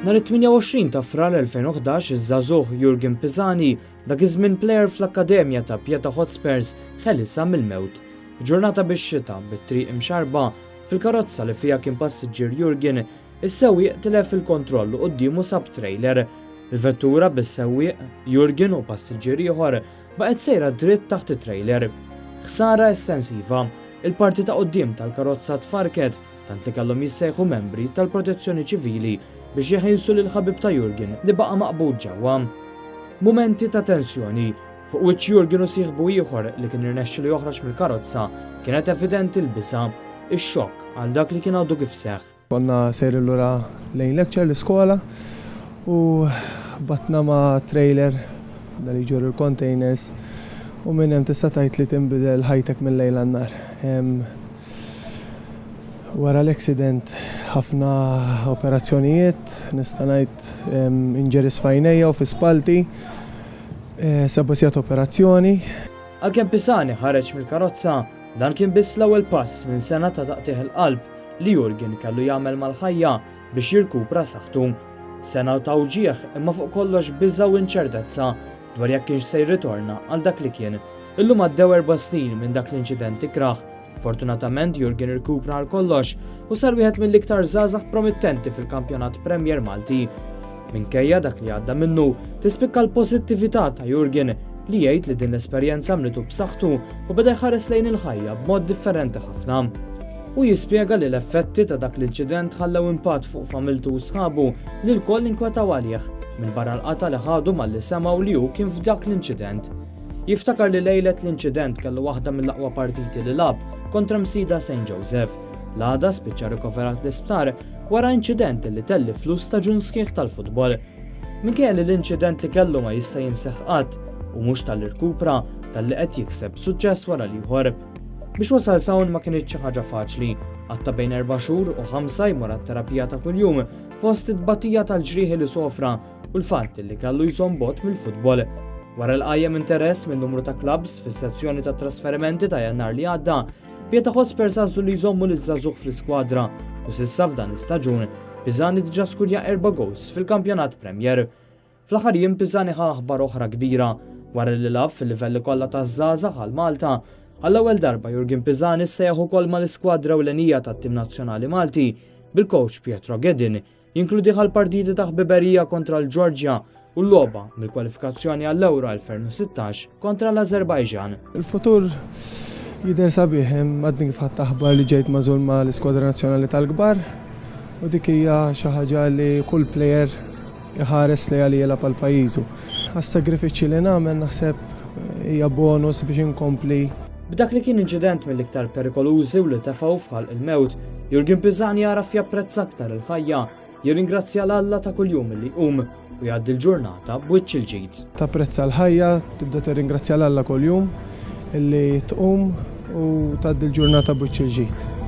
Nhar it-28 ta' frar 2011 iż-żagħżugħ Jurgen Pisani dak iż-żmien plejer fl-Akkademja ta' Pieta Hotspurs ħelisa mill-mewt. Ġurnata bix-xita bit-triq imxarba fil-karozza li fiha kien passiġġier Jurgen, is-sewwieq tilef il-kontroll u qudiemu sab trailer. Il-vettura bis-sewwieq Jurgen u passiġġier ieħor baqgħet sejra dritt taħt it-trailer. Ħsara estensiva. Il-parti ta' quddiem tal-karozza tfarket tant li kellhom jissejħu membri tal-Protezzjoni Ċivili biex jeħilsu lil ħabib ta' Jurgen li baqa' maqbud ġewwa. Mumenti ta' tensjoni fuq wiċċ Jurgen u sieħbu ieħor li kien irnexxielu joħroġ mill-karozza kienet evidenti l-bisa, ix-xokk għal dak li kien għadu kif seħħ. Konna sejri lura lejn lecture l-iskola u batna ma' trailer dal ġur il-containers u minn hemm tista' tgħid li tinbidel ħajtek mill-lejl għan-nar. Wara l-accident ħafna operazzjonijiet, nista' ngħid inġeris f'għajnejja u fi spalti, sebasjat operazzjoni. Għalkemm Pisani ħareġ mill-karozza, dan kien biss l-ewwel pass minn sena ta' taqtih il-qalb li Jurgen kellu jagħmel mal-ħajja biex jirkupra saħħtu. Sena ta' uġieħ imma fuq kollox biża' u inċertezza dwar jekk kienx se jirritorna għal dak li kien. Illum għaddew 4 snin minn dak l-inċident ikraħ. Fortunatament Jurgen irkupra għal kollox u sar wieħed mill-iktar żgħażagħ promittenti fil-Kampjonat Premier Malti. Minkejja dak li għadda minnu tispikka l-pożittività ta' Jurgen li jgħid li din l-esperjenza mlitu b'saħħtu u beda jħares lejn il-ħajja b'mod differenti ħafna. U jispjega li l-effetti ta' dak l-inċident ħallew impatt fuq familtu u sħabu li l-koll inkwetaw għalih minn barra l-qata li ħadu malli semgħu li hu kien f'dak l-inċident. Jiftakar li lejlet l-inċident kellu waħda mill-aqwa partiti li lab kontra msida St. Joseph. L-għada spiċċa rikoverat l-isptar wara inċident li telli flus ta' ġun sħiħ tal-futbol. Minkejja li l-inċident li kellu ma jista' jinseħħ qatt u mhux tal-irkupra tal-li qed jikseb suċċess wara l-ieħor. Biex wasal sawn ma kienitx xi ħaġa faċli, għatta bejn 4 xhur u 5 jmur għat-terapija ta' kuljum fost it-tbattija tal-ġrieħi li sofra u l-fatt li kellu jsom bot mill-futbol. Wara l-qajjem interess minn numru ta' klabs fis-sezzjoni ta' trasferimenti ta' Jannar li għadda, Pieta Hotspurs għażlu li jżommu l-żagħżugħ fl-iskwadra u s'issa f'dan l-istaġun Pisani diġà skurja 4 gols fil-Kampjonat Premier. Fl-aħħar jiem Pisani ħa aħbar oħra kbira wara li laf fil-livelli kollha taż-żgħażagħ għal Malta. Għall-ewwel darba Jurgen Pisani sejjaħ ukoll mal-iskwadra ewlenija tat-tim nazzjonali Malti bil-coach Pietro Gedin, jinkludi partiti ta' ħbiberija kontra l-Ġorġja u l-logħba mill-kwalifikazzjoni għall-Ewro 2016 kontra l-Azerbajġan. Il-futur jidher sabiħ, għadni kif ħadd aħbar li ġejt magħżul mal-Iskwadra Nazzjonali tal-Kbar u dik hija xi ħaġa li kull plejer iħares li għalija pal pajjiżu. Għas-sagrifiċċji li nagħmel naħseb hija bonus biex inkompli. B'dak li kien inċident mill-iktar perikolużi u li tefgħu fħalq il-mewt, Jurgen Pisani jaraf japprezza aktar il-ħajja, jirringrazzja l-Alla ta' kuljum li jqum u jgħaddi l-ġurnata b'wiċċ il-ġid. Tapprezza l-ħajja, tibda tirringrazzja l-Alla kuljum illi tqum u tgħaddi l-ġurnata b'wiċċ il-ġid.